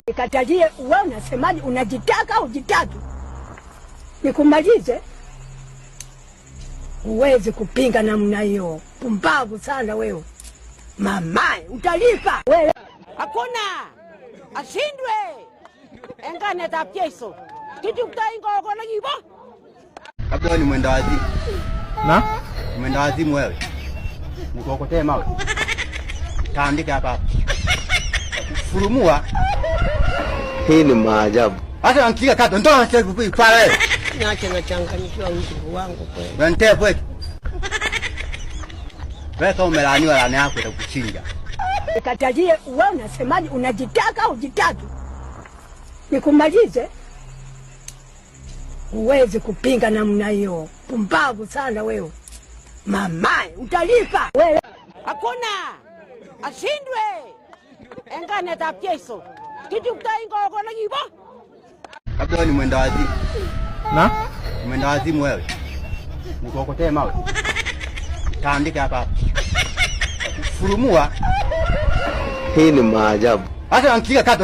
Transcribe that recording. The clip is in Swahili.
Nikatalie, wewe unasemaje? Unajitaka au jitaki? Nikumalize? Uwezi kupinga namna hiyo. Pumbavu sana wewe. Mamae, utalipa wewe. Hakuna ashindwe engane tapyeso kitu kutaingo kona gibo. Labda ni mwenda wazimu. Na? Mwenda wazimu wewe. Nikokotee mawe. Taandika hapa. Furumua. Hii ni maajabu. Hata ankiga kato ndo anasema kwa wewe. Niache nachanganyikiwa mtu wangu kweli. Wante pweke. Wewe kama umelaaniwa laana yako itakuchinja. Nikatalie, wewe unasemaje? Unajitaka au jitaki? Nikumalize? Uwezi kupinga namna hiyo. Pumbavu sana wewe. Mamae, utalipa wewe. Hakuna ashindwe engane tapyeso kitu kutaingo kona gibo. Labda ni mwenda wazimu. Na? Mwenda wazimu wewe. Nikokotee mawe. Taandika hapa. Furumua. Hii ni maajabu. Hata ankiga kato